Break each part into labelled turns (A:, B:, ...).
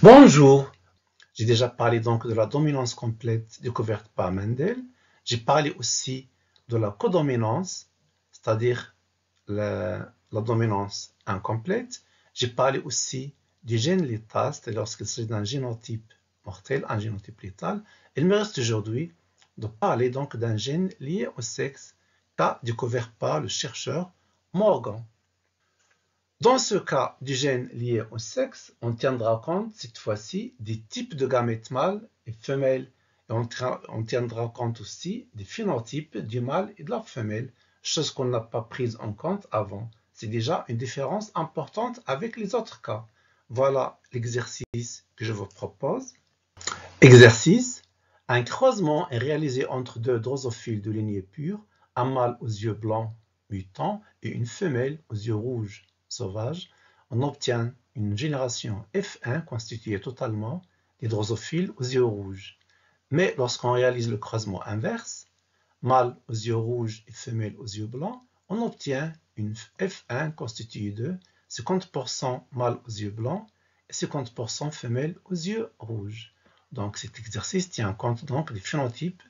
A: Bonjour, j'ai déjà parlé donc de la dominance complète découverte par Mendel. J'ai parlé aussi de la codominance, c'est-à-dire la dominance incomplète. J'ai parlé aussi du gène létal, c'est-à-dire lorsqu'il s'agit d'un génotype mortel, un génotype létal. Il me reste aujourd'hui de parler donc d'un gène lié au sexe qu'a découvert par le chercheur Morgan. Dans ce cas du gène lié au sexe, on tiendra compte cette fois-ci des types de gamètes mâles et femelles et on tiendra compte aussi des phénotypes du mâle et de la femelle, chose qu'on n'a pas prise en compte avant. C'est déjà une différence importante avec les autres cas. Voilà l'exercice que je vous propose. Exercice. Un croisement est réalisé entre deux drosophiles de lignée pure, un mâle aux yeux blancs mutants et une femelle aux yeux rouges sauvage. On obtient une génération F1 constituée totalement des drosophiles aux yeux rouges. Mais lorsqu'on réalise le croisement inverse, mâle aux yeux rouges et femelle aux yeux blancs, on obtient une F1 constituée de 50% mâle aux yeux blancs et 50% femelle aux yeux rouges. Donc cet exercice tient compte donc des phénotypes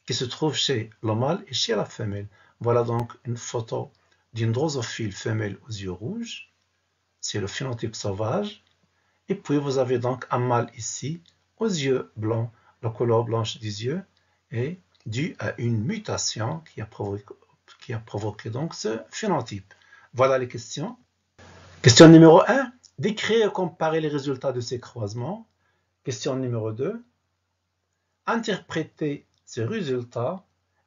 A: qui se trouvent chez le mâle et chez la femelle. Voilà donc une photo d'une drosophile femelle aux yeux rouges. C'est le phénotype sauvage. Et puis vous avez donc un mâle ici aux yeux blancs. La couleur blanche des yeux est due à une mutation qui a provoqué donc ce phénotype. Voilà les questions. Question numéro 1. Décrire et comparer les résultats de ces croisements. Question numéro 2. Interpréter ces résultats.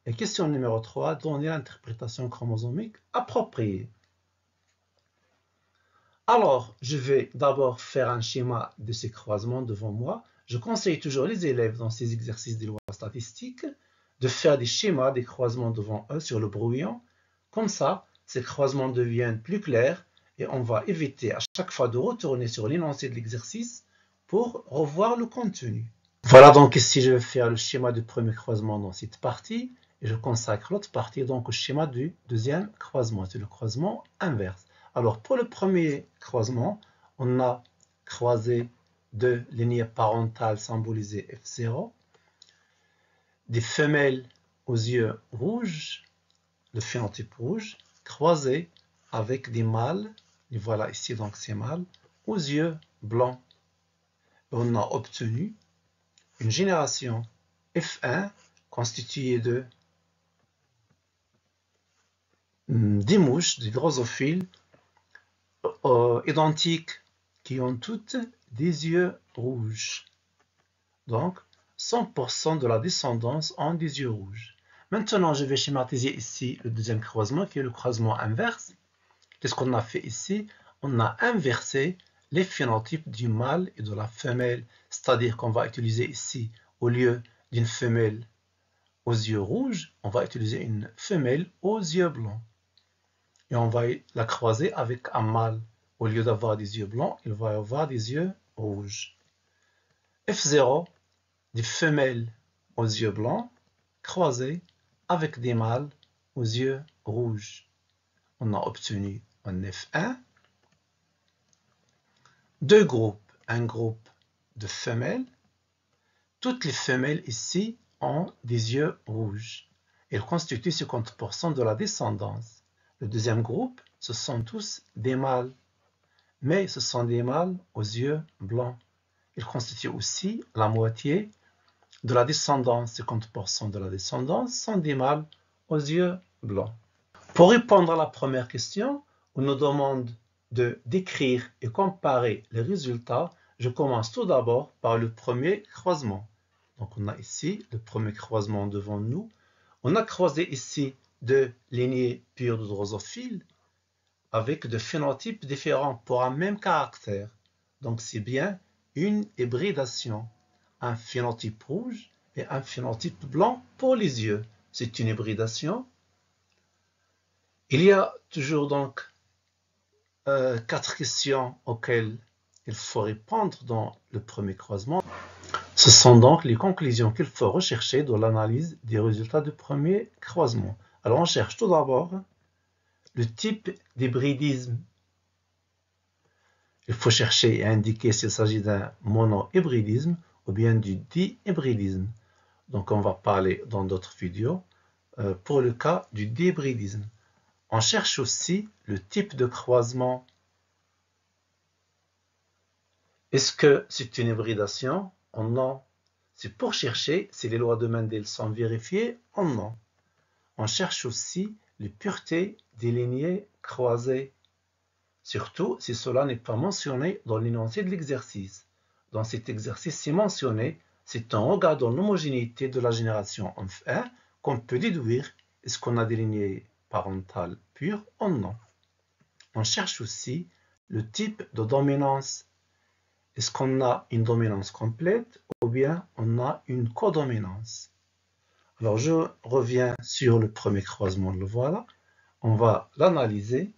A: Et question numéro 3. Donner l'interprétation chromosomique appropriée. Alors, je vais d'abord faire un schéma de ces croisements devant moi. Je conseille toujours les élèves dans ces exercices des lois statistiques de faire des schémas des croisements devant eux sur le brouillon. Comme ça, ces croisements deviennent plus clairs et on va éviter à chaque fois de retourner sur l'énoncé de l'exercice pour revoir le contenu. Voilà donc ici je vais faire le schéma du premier croisement dans cette partie et je consacre l'autre partie donc au schéma du deuxième croisement, c'est le croisement inverse. Alors pour le premier croisement, on a croisé deux lignées parentales symbolisées F0, des femelles aux yeux rouges, le phénotype rouge, croisées avec des mâles, et voilà ici donc ces mâles, aux yeux blancs. On a obtenu une génération F1 constituée de des mouches, des drosophiles identiques qui ont toutes des yeux rouges. Donc, 100% de la descendance ont des yeux rouges. Maintenant, je vais schématiser ici le deuxième croisement qui est le croisement inverse. Qu'est-ce qu'on a fait ici? On a inversé les phénotypes du mâle et de la femelle, c'est-à-dire qu'on va utiliser ici, au lieu d'une femelle aux yeux rouges, on va utiliser une femelle aux yeux blancs. Et on va la croiser avec un mâle. Au lieu d'avoir des yeux blancs, il va avoir des yeux rouges. F0, des femelles aux yeux blancs, croisées avec des mâles aux yeux rouges. On a obtenu un F1. Deux groupes, un groupe de femelles. Toutes les femelles ici ont des yeux rouges. Elles constituent 50% de la descendance. Le deuxième groupe, ce sont tous des mâles. Mais ce sont des mâles aux yeux blancs. Ils constituent aussi la moitié de la descendance. 50% de la descendance sont des mâles aux yeux blancs. Pour répondre à la première question, on nous demande de décrire et comparer les résultats. Je commence tout d'abord par le premier croisement. Donc on a ici le premier croisement devant nous. On a croisé ici deux lignées pures de drosophiles avec de phénotypes différents pour un même caractère. Donc c'est bien une hybridation. Un phénotype rouge et un phénotype blanc pour les yeux. C'est une hybridation. Il y a toujours donc 4 questions auxquelles il faut répondre dans le premier croisement. Ce sont donc les conclusions qu'il faut rechercher dans l'analyse des résultats du premier croisement. Alors on cherche tout d'abord le type d'hybridisme Il faut chercher et indiquer s'il s'agit d'un monohybridisme ou bien du dihybridisme. Donc on va parler dans d'autres vidéos pour le cas du dihybridisme. On cherche aussi le type de croisement. Est-ce que c'est une hybridation ou non? C'est pour chercher si les lois de Mendel sont vérifiées ou non. On cherche aussi les puretés des lignées croisées, surtout si cela n'est pas mentionné dans l'énoncé de l'exercice. Dans cet exercice, c'est mentionné, c'est en regardant l'homogénéité de la génération en F1 qu'on peut déduire est-ce qu'on a des lignées parentales pures ou non. On cherche aussi le type de dominance. Est-ce qu'on a une dominance complète ou bien on a une codominance? Alors je reviens sur le premier croisement, le voilà. On va l'analyser.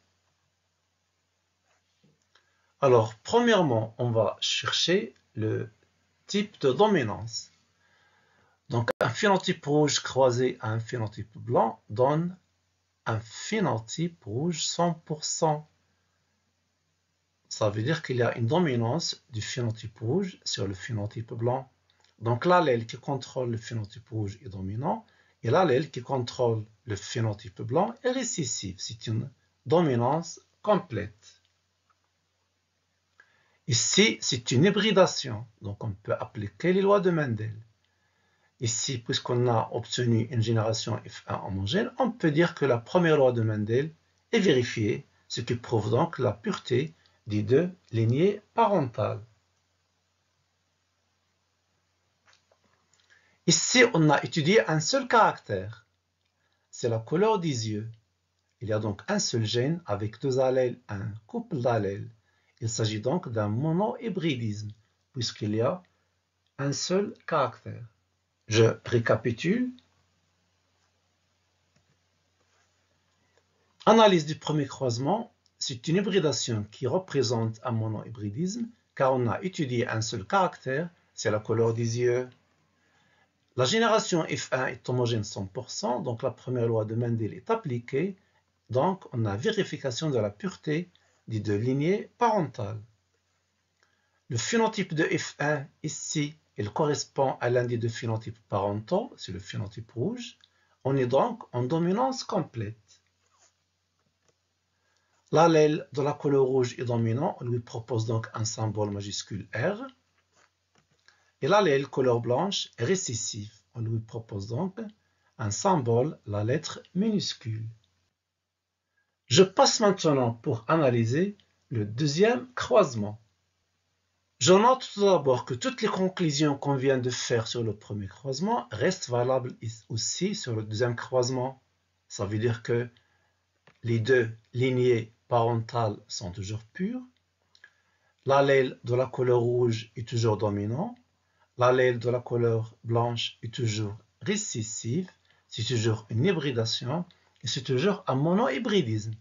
A: Alors premièrement, on va chercher le type de dominance. Donc un phénotype rouge croisé à un phénotype blanc donne un phénotype rouge 100%. Ça veut dire qu'il y a une dominance du phénotype rouge sur le phénotype blanc. Donc l'allèle qui contrôle le phénotype rouge est dominant et l'allèle qui contrôle le phénotype blanc est récessif. C'est une dominance complète. Ici, c'est une hybridation, donc on peut appliquer les lois de Mendel. Ici, puisqu'on a obtenu une génération F1 homogène, on peut dire que la première loi de Mendel est vérifiée, ce qui prouve donc la pureté des deux lignées parentales. Ici, on a étudié un seul caractère, c'est la couleur des yeux. Il y a donc un seul gène avec deux allèles, un couple d'allèles. Il s'agit donc d'un monohybridisme, puisqu'il y a un seul caractère. Je récapitule. Analyse du premier croisement, c'est une hybridation qui représente un monohybridisme, car on a étudié un seul caractère, c'est la couleur des yeux. La génération F1 est homogène 100%, donc la première loi de Mendel est appliquée, donc on a vérification de la pureté des deux lignées parentales. Le phénotype de F1 ici, il correspond à l'un des deux phénotypes parentaux, c'est le phénotype rouge. On est donc en dominance complète. L'allèle de la couleur rouge est dominant, on lui propose donc un symbole majuscule R. Et l'allèle couleur blanche est récessif, on lui propose donc un symbole, la lettre minuscule. Je passe maintenant pour analyser le deuxième croisement. Je note tout d'abord que toutes les conclusions qu'on vient de faire sur le premier croisement restent valables aussi sur le deuxième croisement. Ça veut dire que les deux lignées parentales sont toujours pures. L'allèle de la couleur rouge est toujours dominant. L'allèle de la couleur blanche est toujours récessive. C'est toujours une hybridation et c'est toujours un monohybridisme.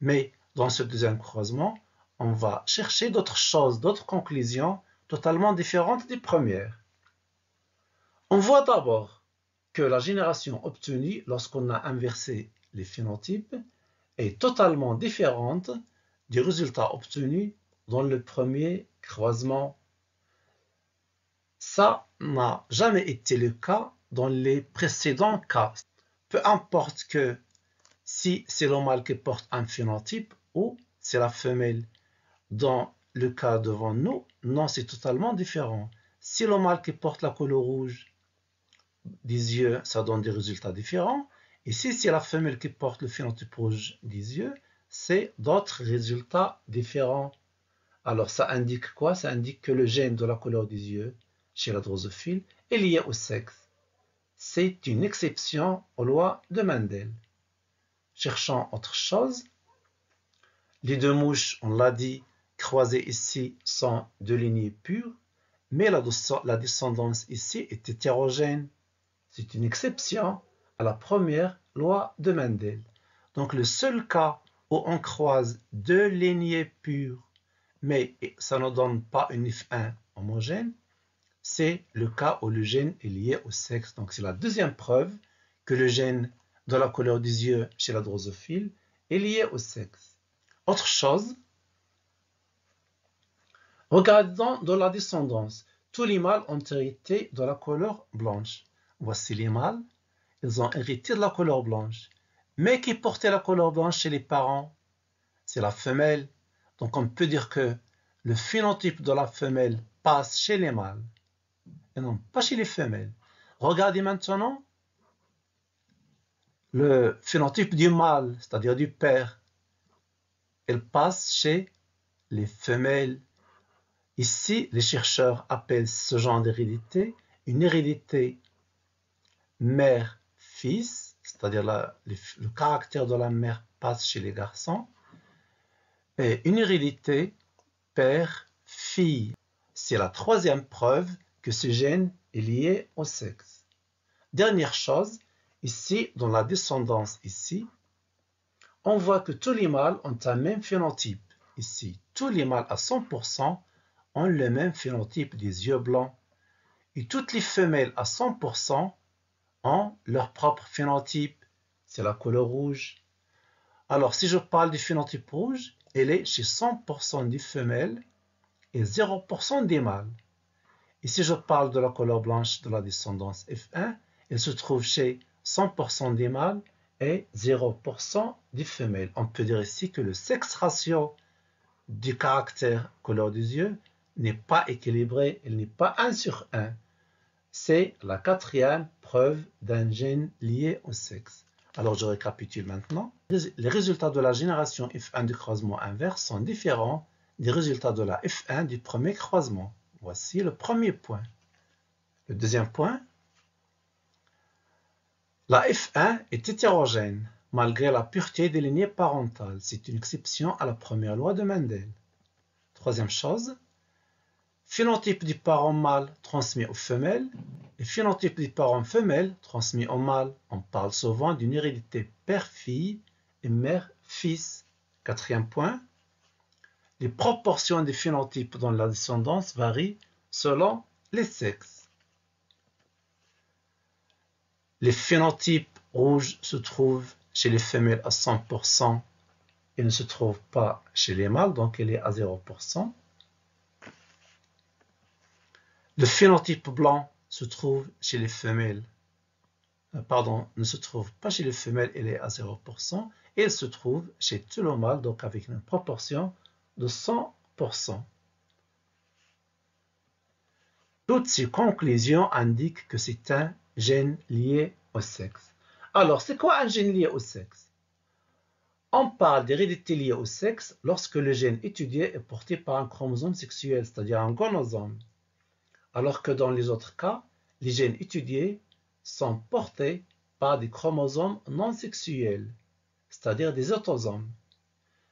A: Mais dans ce deuxième croisement, on va chercher d'autres choses, d'autres conclusions totalement différentes des premières. On voit d'abord que la génération obtenue lorsqu'on a inversé les phénotypes est totalement différente du résultat obtenu dans le premier croisement. Ça n'a jamais été le cas dans les précédents cas. Peu importe que si c'est le mâle qui porte un phénotype ou c'est la femelle. Dans le cas devant nous, non, c'est totalement différent. Si le mâle qui porte la couleur rouge des yeux, ça donne des résultats différents. Et si c'est la femelle qui porte le phénotype rouge des yeux, c'est d'autres résultats différents. Alors ça indique quoi? Ça indique que le gène de la couleur des yeux chez la drosophile est lié au sexe. C'est une exception aux lois de Mendel. Cherchons autre chose. Les deux mouches, on l'a dit, croisées ici sont de lignées pures, mais la descendance ici est hétérogène. C'est une exception à la première loi de Mendel. Donc le seul cas où on croise deux lignées pures, mais ça ne donne pas une F1 homogène, c'est le cas où le gène est lié au sexe. Donc c'est la deuxième preuve que le gène de la couleur des yeux chez la drosophile est lié au sexe. Autre chose, Regardons dans la descendance. Tous les mâles ont hérité de la couleur blanche. Voici les mâles. Ils ont hérité de la couleur blanche. Mais qui portait la couleur blanche chez les parents? C'est la femelle. Donc on peut dire que le phénotype de la femelle passe chez les mâles et non pas chez les femelles. Regardez maintenant le phénotype du mâle, c'est-à-dire du père. Il passe chez les femelles. Ici, les chercheurs appellent ce genre d'hérédité une hérédité mère-fils, c'est-à-dire le caractère de la mère passe chez les garçons, et une hérédité père-fille. C'est la troisième preuve que ce gène est lié au sexe. Dernière chose, ici, dans la descendance, ici, on voit que tous les mâles ont un même phénotype. Ici, tous les mâles à 100% ont le même phénotype des yeux blancs. Et toutes les femelles à 100% ont leur propre phénotype. C'est la couleur rouge. Alors, si je parle du phénotype rouge, elle est chez 100% des femelles et 0% des mâles. Et si je parle de la couleur blanche de la descendance F1, elle se trouve chez 100% des mâles et 0% des femelles. On peut dire ici que le sexe ratio du caractère couleur des yeux n'est pas équilibré, il n'est pas 1 sur 1. C'est la quatrième preuve d'un gène lié au sexe. Alors je récapitule maintenant. Les résultats de la génération F1 du croisement inverse sont différents des résultats de la F1 du premier croisement. Voici le premier point. Le deuxième point, la F1 est hétérogène malgré la pureté des lignées parentales. C'est une exception à la première loi de Mendel. Troisième chose, phénotype du parent mâle transmis aux femelles et phénotype du parent femelle transmis aux mâles. On parle souvent d'une hérédité père-fille et mère-fils. Quatrième point, les proportions des phénotypes dans la descendance varient selon les sexes. Les phénotypes rouges se trouvent chez les femelles à 100% et ne se trouvent pas chez les mâles, donc il est à 0%. Le phénotype blanc se trouve chez les femelles, ne se trouve pas chez les femelles, il est à 0%, et il se trouve chez tout le mâle, donc avec une proportion de 100%. Toutes ces conclusions indiquent que c'est un gène lié au sexe. Alors, c'est quoi un gène lié au sexe? On parle d'hérédité liée au sexe lorsque le gène étudié est porté par un chromosome sexuel, c'est-à-dire un gonosome. Alors que dans les autres cas, les gènes étudiés sont portés par des chromosomes non sexuels, c'est-à-dire des autosomes.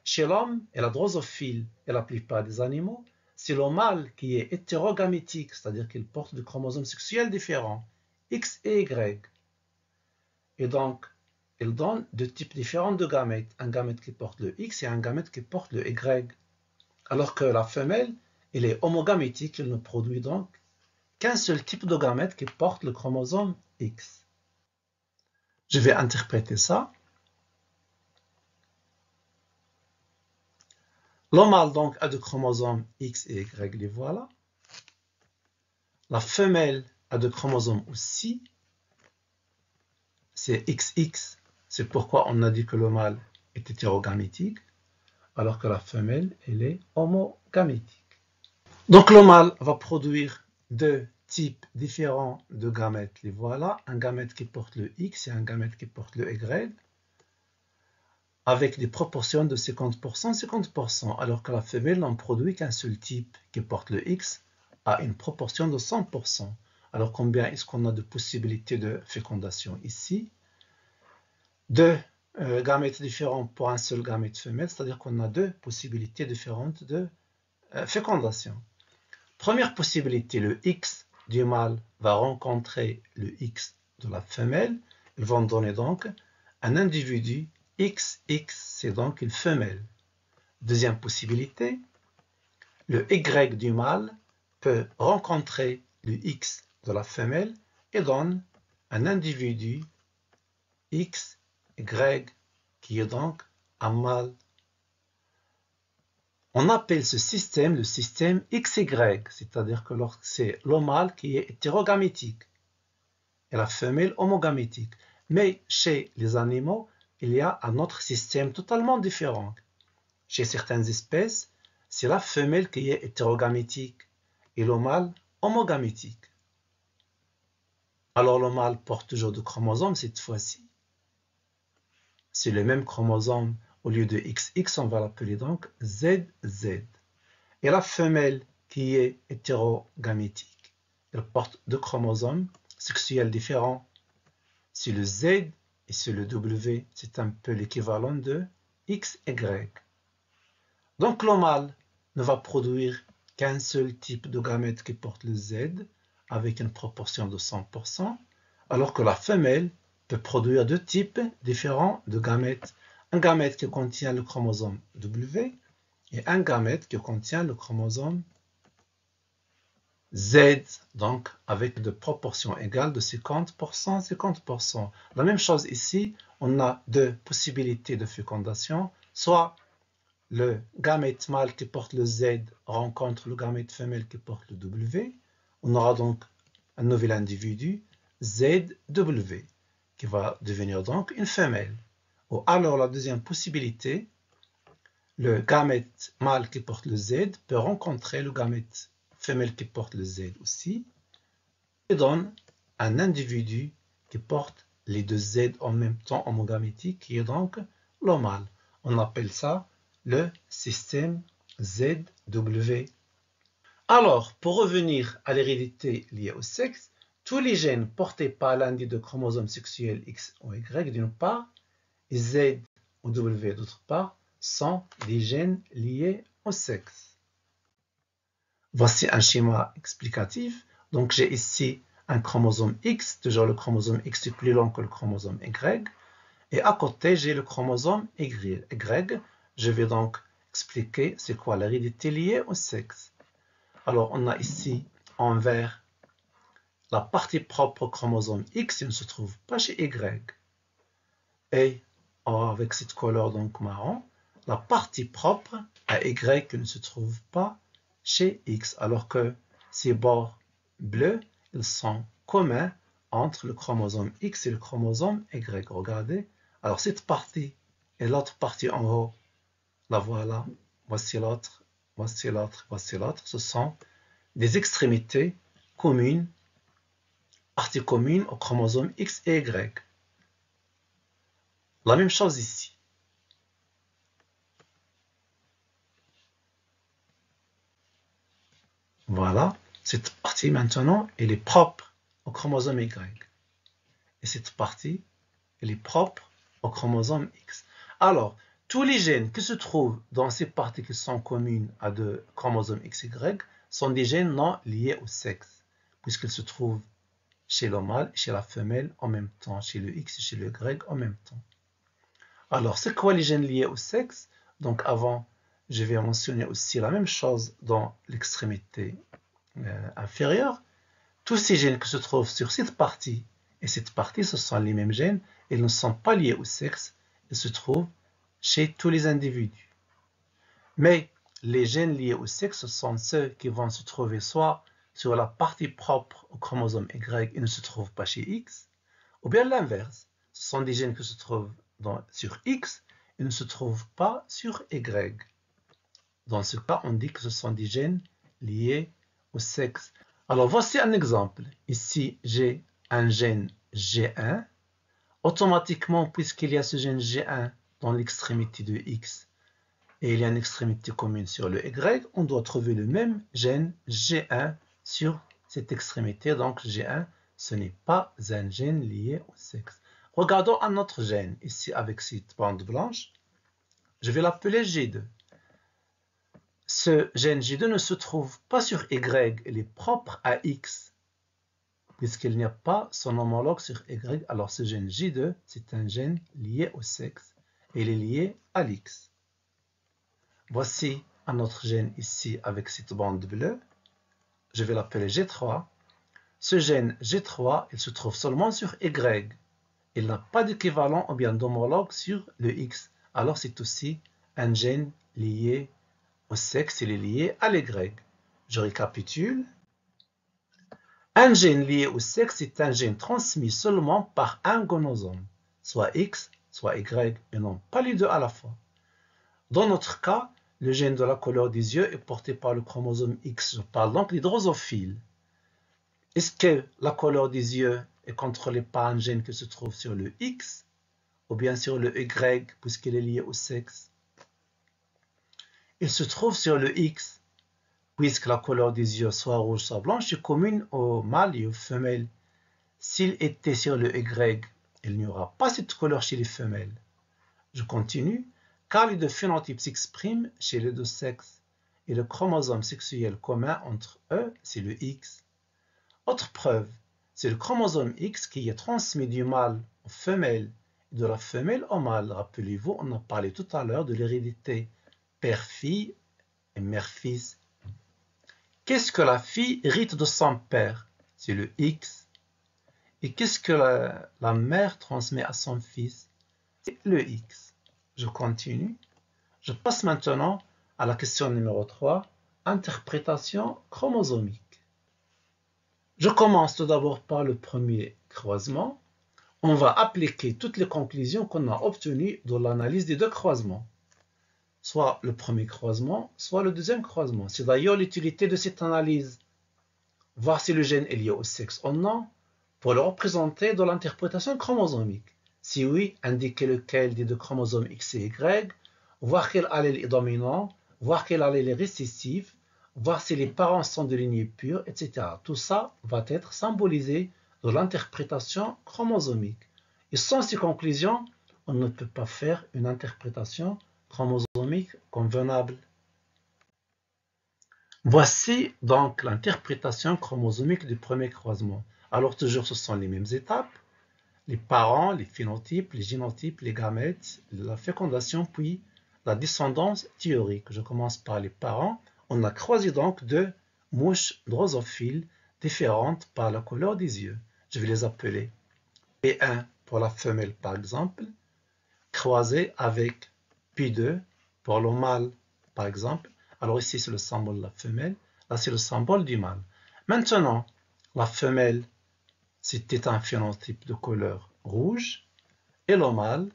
A: Chez l'homme et la drosophile et la plupart des animaux, c'est le mâle qui est hétérogamétique, c'est-à-dire qu'il porte des chromosomes sexuels différents, X et Y. Et donc, il donne deux types différents de gamètes, un gamète qui porte le X et un gamète qui porte le Y. Alors que la femelle, elle est homogamétique, elle ne produit donc qu'un seul type de gamète qui porte le chromosome X. Je vais interpréter ça. Le mâle donc a deux chromosomes X et Y, les voilà. La femelle a deux chromosomes aussi. C'est XX. C'est pourquoi on a dit que le mâle est hétérogamétique, alors que la femelle, elle est homogamétique. Donc le mâle va produire deux types différents de gamètes. Les voilà, un gamète qui porte le X et un gamète qui porte le Y, avec des proportions de 50%, 50%, alors que la femelle n'en produit qu'un seul type qui porte le X à une proportion de 100%. Alors combien est-ce qu'on a de possibilités de fécondation ici? Deux gamètes différents pour un seul gamète femelle, c'est-à-dire qu'on a deux possibilités différentes de fécondation. Première possibilité, le X du mâle va rencontrer le X de la femelle. Ils vont donner donc un individu XX, c'est donc une femelle. Deuxième possibilité, le Y du mâle peut rencontrer le X de la femelle et donne un individu XY qui est donc un mâle. On appelle ce système le système XY, c'est-à-dire que lorsque c'est le mâle qui est hétérogamétique et la femelle homogamétique. Mais chez les animaux, il y a un autre système totalement différent. Chez certaines espèces, c'est la femelle qui est hétérogamétique et le mâle homogamétique. Alors le mâle porte toujours de chromosomes cette fois-ci. C'est le même chromosome, au lieu de XX, on va l'appeler donc ZZ. Et la femelle qui est hétérogamétique, elle porte deux chromosomes sexuels différents. C'est le Z et c'est le W, c'est un peu l'équivalent de XY. Donc le mâle ne va produire qu'un seul type de gamète qui porte le Z avec une proportion de 100%, alors que la femelle peut produire deux types différents de gamètes. Un gamète qui contient le chromosome W et un gamète qui contient le chromosome Z, donc avec de proportions égales de 50%, 50%. La même chose ici, on a deux possibilités de fécondation, soit le gamète mâle qui porte le Z rencontre le gamète femelle qui porte le W. On aura donc un nouvel individu, ZW, qui va devenir donc une femelle. Ou alors la deuxième possibilité, le gamète mâle qui porte le Z peut rencontrer le gamète femelle qui porte le Z aussi, et donne un individu qui porte les deux Z en même temps homogamétique, qui est donc le mâle. On appelle ça le système ZW. Alors, pour revenir à l'hérédité liée au sexe, tous les gènes portés par l'un des deux chromosomes sexuels X ou Y d'une part, et Z ou W d'autre part, sont des gènes liés au sexe. Voici un schéma explicatif. Donc j'ai ici un chromosome X, toujours le chromosome X est plus long que le chromosome Y, et à côté j'ai le chromosome Y. Je vais donc expliquer c'est quoi l'hérédité liée au sexe. Alors on a ici en vert la partie propre au chromosome X, il ne se trouve pas chez Y. Et avec cette couleur donc marron, la partie propre à Y qui ne se trouve pas chez X, alors que ces bords bleus, ils sont communs entre le chromosome X et le chromosome Y. Regardez, alors cette partie et l'autre partie en haut, la voilà, voici l'autre, voici l'autre, voici l'autre, ce sont des extrémités communes, parties communes au chromosome X et Y. La même chose ici. Voilà, cette partie maintenant, elle est propre au chromosome Y. Et cette partie, elle est propre au chromosome X. Alors, tous les gènes qui se trouvent dans ces parties qui sont communes à deux chromosomes XY sont des gènes non liés au sexe, puisqu'ils se trouvent chez le mâle et chez la femelle en même temps, chez le X et chez le Y en même temps. Alors, c'est quoi les gènes liés au sexe? Donc, avant, je vais mentionner aussi la même chose dans l'extrémité inférieure. Tous ces gènes qui se trouvent sur cette partie et cette partie, ce sont les mêmes gènes. Ils ne sont pas liés au sexe. Ils se trouvent chez tous les individus. Mais les gènes liés au sexe, ce sont ceux qui vont se trouver soit sur la partie propre au chromosome Y et ne se trouvent pas chez X, ou bien l'inverse. Ce sont des gènes qui se trouvent sur X et ne se trouvent pas sur Y. Dans ce cas, on dit que ce sont des gènes liés au sexe. Alors, voici un exemple. Ici, j'ai un gène G1. Automatiquement, puisqu'il y a ce gène G1 dans l'extrémité de X et il y a une extrémité commune sur le Y, on doit trouver le même gène G1 sur cette extrémité. Donc, G1, ce n'est pas un gène lié au sexe. Regardons un autre gène, ici avec cette bande blanche. Je vais l'appeler G2. Ce gène G2 ne se trouve pas sur Y, il est propre à X. Puisqu'il n'y a pas son homologue sur Y, alors ce gène J2, c'est un gène lié au sexe. Et il est lié à l'X. Voici un autre gène ici avec cette bande bleue. Je vais l'appeler G3. Ce gène G3, il se trouve seulement sur Y. Il n'a pas d'équivalent ou bien d'homologue sur le X. Alors c'est aussi un gène lié au sexe, il est lié à l'Y. Je récapitule. Un gène lié au sexe est un gène transmis seulement par un gonosome, soit X, soit Y, et non pas les deux à la fois. Dans notre cas, le gène de la couleur des yeux est porté par le chromosome X. Je parle donc des drosophiles. Est-ce que la couleur des yeux est contrôlée par un gène qui se trouve sur le X ou bien sur le Y puisqu'il est lié au sexe? Il se trouve sur le X puisque la couleur des yeux, soit rouge, soit blanche, est commune aux mâles et aux femelles. S'il était sur le Y, il n'y aura pas cette couleur chez les femelles. Je continue. Car les deux phénotypes s'expriment chez les deux sexes et le chromosome sexuel commun entre eux, c'est le X. Autre preuve, c'est le chromosome X qui est transmis du mâle aux femelles et de la femelle au mâle. Rappelez-vous, on a parlé tout à l'heure de l'hérédité père-fille et mère-fils. Qu'est-ce que la fille hérite de son père? C'est le X. Et qu'est-ce que la mère transmet à son fils? C'est le X. Je continue. Je passe maintenant à la question numéro 3, interprétation chromosomique. Je commence tout d'abord par le premier croisement. On va appliquer toutes les conclusions qu'on a obtenues dans l'analyse des deux croisements. Soit le premier croisement, soit le deuxième croisement. C'est d'ailleurs l'utilité de cette analyse. Voir si le gène est lié au sexe ou non, pour le représenter dans l'interprétation chromosomique. Si oui, indiquer lequel des deux chromosomes X et Y, voir quel allèle est dominant, voir quel allèle est récessif, voir si les parents sont de lignée pure, etc. Tout ça va être symbolisé dans l'interprétation chromosomique. Et sans ces conclusions, on ne peut pas faire une interprétation chromosomique convenable. Voici donc l'interprétation chromosomique du premier croisement. Alors toujours, ce sont les mêmes étapes. Les parents, les phénotypes, les génotypes, les gamètes, la fécondation, puis la descendance théorique. Je commence par les parents. On a croisé donc deux mouches drosophiles différentes par la couleur des yeux. Je vais les appeler P1 pour la femelle par exemple, croisé avec P2 pour le mâle par exemple. Alors ici c'est le symbole de la femelle, là c'est le symbole du mâle. Maintenant, la femelle, c'était un phénotype de couleur rouge, et le mâle,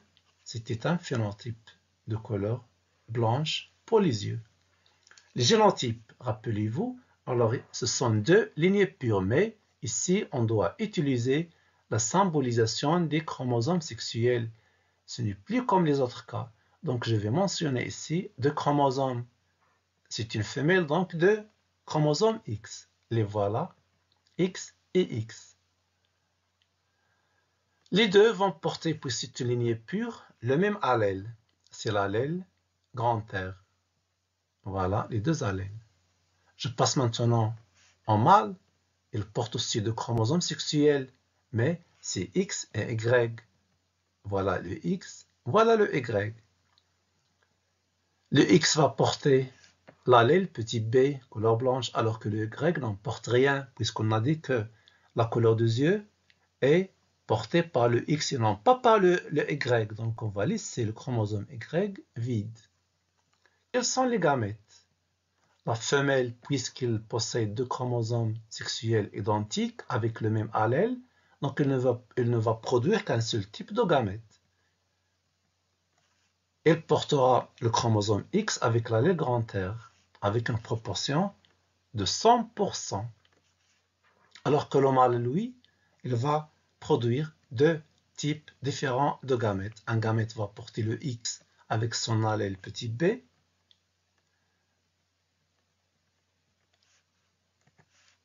A: c'était un phénotype de couleur blanche pour les yeux. Les génotypes, rappelez-vous, alors ce sont deux lignées pures, mais ici on doit utiliser la symbolisation des chromosomes sexuels. Ce n'est plus comme les autres cas. Donc je vais mentionner ici deux chromosomes. C'est une femelle, donc deux chromosomes X. Les voilà, X et X. Les deux vont porter, puis c'est une lignée pure, le même allèle. C'est l'allèle grand R. Voilà les deux allèles. Je passe maintenant en mâle. Il porte aussi deux chromosomes sexuels, mais c'est X et Y. Voilà le X, voilà le Y. Le X va porter l'allèle petit b, couleur blanche, alors que le Y n'en porte rien, puisqu'on a dit que la couleur des yeux est portée par le X et non pas par le Y. Donc on va laisser le chromosome Y vide. Quels sont les gamètes? La femelle, puisqu'il possède deux chromosomes sexuels identiques avec le même allèle, donc il ne va produire qu'un seul type de gamète. Elle portera le chromosome X avec l'allèle grand R, avec une proportion de 100%. Alors que le mâle, lui, il va produire deux types différents de gamètes. Un gamète va porter le X avec son allèle petit b.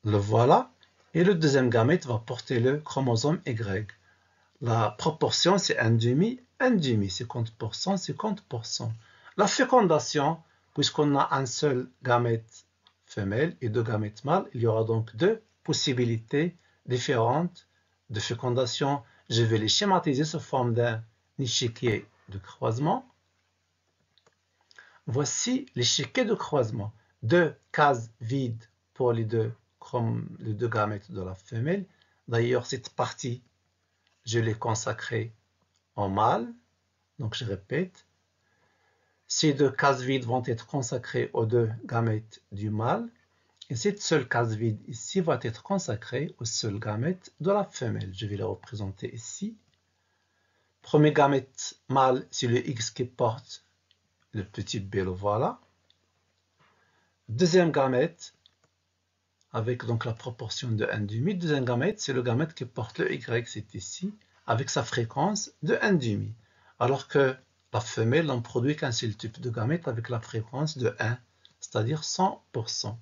A: Le voilà. Et le deuxième gamète va porter le chromosome Y. La proportion, c'est un demi, 50%, 50%. La fécondation, puisqu'on a un seul gamète femelle et deux gamètes mâles, il y aura donc deux possibilités différentes de fécondation. Je vais les schématiser sous forme d'un échiquier de croisement. Voici l'échiquier de croisement. Deux cases vides pour les deux gamètes de la femelle. D'ailleurs, cette partie, je l'ai consacrée en mâle. Donc, je répète. Ces deux cases vides vont être consacrées aux deux gamètes du mâle. Et cette seule case vide ici va être consacrée au seul gamète de la femelle. Je vais le représenter ici. Premier gamète mâle, c'est le X qui porte le petit b, le voilà. Deuxième gamète, avec donc la proportion de 1,5. Deuxième gamète, c'est le gamète qui porte le Y, c'est ici, avec sa fréquence de 1,5. Alors que la femelle n'en produit qu'un seul type de gamète avec la fréquence de 1, c'est-à-dire 100%.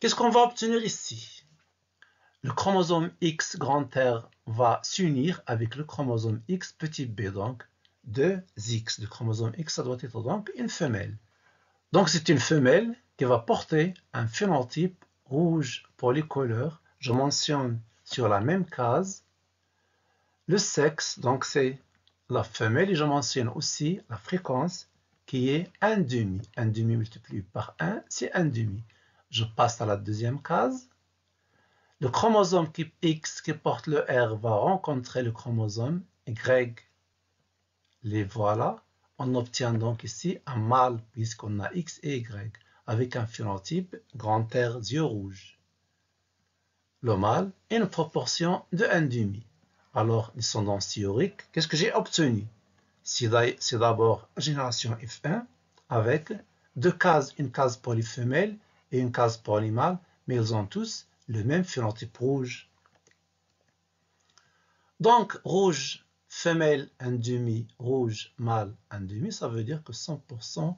A: Qu'est-ce qu'on va obtenir ici? Le chromosome X grand R va s'unir avec le chromosome X petit b, donc 2 X. Le chromosome X, ça doit être donc une femelle. Donc c'est une femelle qui va porter un phénotype rouge polycolore. Je mentionne sur la même case le sexe, donc c'est la femelle, et je mentionne aussi la fréquence qui est 1,5. 1,5 multiplié par 1, c'est 1,5. Je passe à la deuxième case. Le chromosome X qui porte le R va rencontrer le chromosome Y. Les voilà. On obtient donc ici un mâle puisqu'on a X et Y avec un phénotype grand R yeux rouges. Le mâle est une proportion de 1,5. Alors, descendance théorique, qu'est-ce que j'ai obtenu? C'est d'abord génération F1 avec deux cases, une case pour les femelles et une case pour les mâles, mais ils ont tous le même phénotype rouge. Donc, rouge, femelle 1,5, rouge, mâle 1,5, ça veut dire que 100%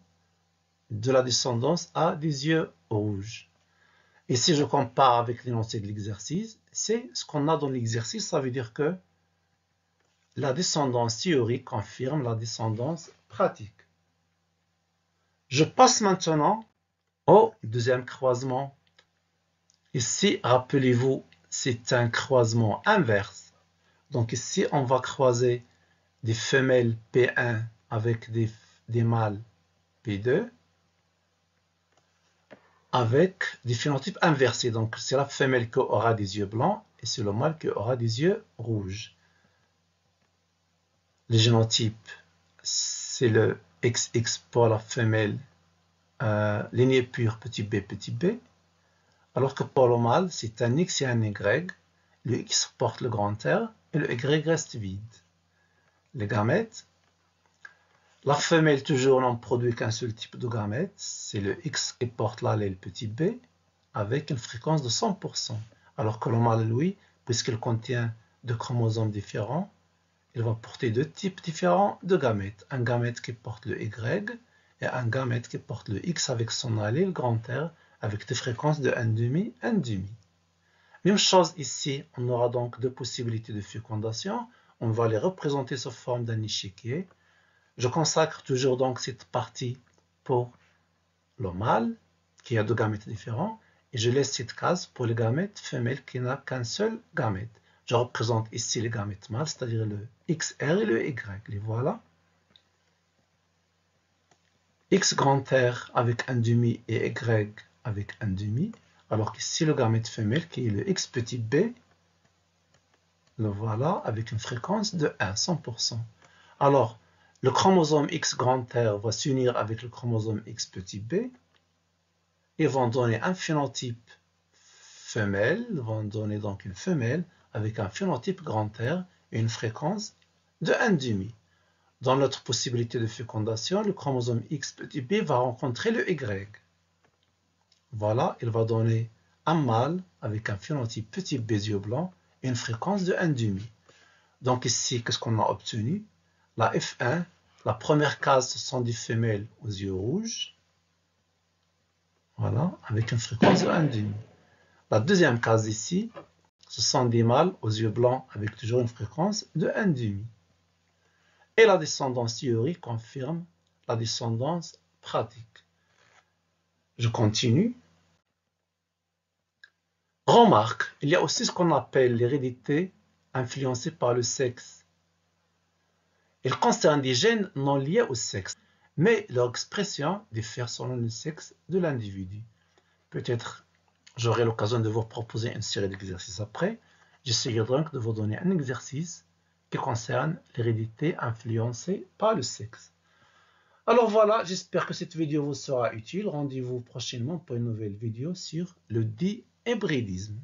A: de la descendance a des yeux rouges. Et si je compare avec l'énoncé de l'exercice, c'est ce qu'on a dans l'exercice, ça veut dire que la descendance théorique confirme la descendance pratique. Je passe maintenant au deuxième croisement. Ici, rappelez-vous, c'est un croisement inverse. Donc ici, on va croiser des femelles P1 avec des mâles P2 avec des phénotypes inversés. Donc c'est la femelle qui aura des yeux blancs et c'est le mâle qui aura des yeux rouges. Le génotype, c'est le XX pour la femelle lignée pure petit b, alors que pour le mâle, c'est un X et un Y. Le X porte le grand R et le Y reste vide. Les gamètes, la femelle toujours n'en produit qu'un seul type de gamète, c'est le X qui porte l'allèle petit b avec une fréquence de 100%, alors que le mâle, lui, puisqu'il contient deux chromosomes différents, il va porter deux types différents de gamètes. Un gamète qui porte le Y et un gamète qui porte le X avec son allèle grand R avec des fréquences de 1,5, 1,5. Même chose ici, on aura donc deux possibilités de fécondation. On va les représenter sous forme d'un échiquier. Je consacre toujours donc cette partie pour le mâle qui a deux gamètes différents et je laisse cette case pour les gamètes femelles qui n'a qu'un seul gamète. Je représente ici les gamètes mâles, c'est-à-dire le XR et le Y. Les voilà. X grand R avec 1,5 et Y avec 1,5. Alors qu'ici, le gamète femelle qui est le X petit b, le voilà avec une fréquence de 1, 100%. Alors, le chromosome X grand R va s'unir avec le chromosome X petit b et vont donner un phénotype femelle, vont donner donc une femelle avec un phénotype grand R et une fréquence de 1,5. Dans notre possibilité de fécondation, le chromosome X petit b va rencontrer le Y. Voilà, il va donner un mâle avec un phénotype petit b yeux blancs et une fréquence de 1,5. Donc ici, qu'est-ce qu'on a obtenu? La F1, la première case, ce sont des femelles aux yeux rouges. Voilà, avec une fréquence de 1,5. La deuxième case ici, ce sont des mâles aux yeux blancs avec toujours une fréquence de 1,5. Et la descendance théorique confirme la descendance pratique. Je continue. Remarque, il y a aussi ce qu'on appelle l'hérédité influencée par le sexe. Elle concerne des gènes non liés au sexe, mais leur expression diffère selon le sexe de l'individu. Peut-être j'aurai l'occasion de vous proposer une série d'exercices après. J'essaierai donc de vous donner un exercice qui concerne l'hérédité influencée par le sexe. Alors voilà, j'espère que cette vidéo vous sera utile. Rendez-vous prochainement pour une nouvelle vidéo sur le dihybridisme.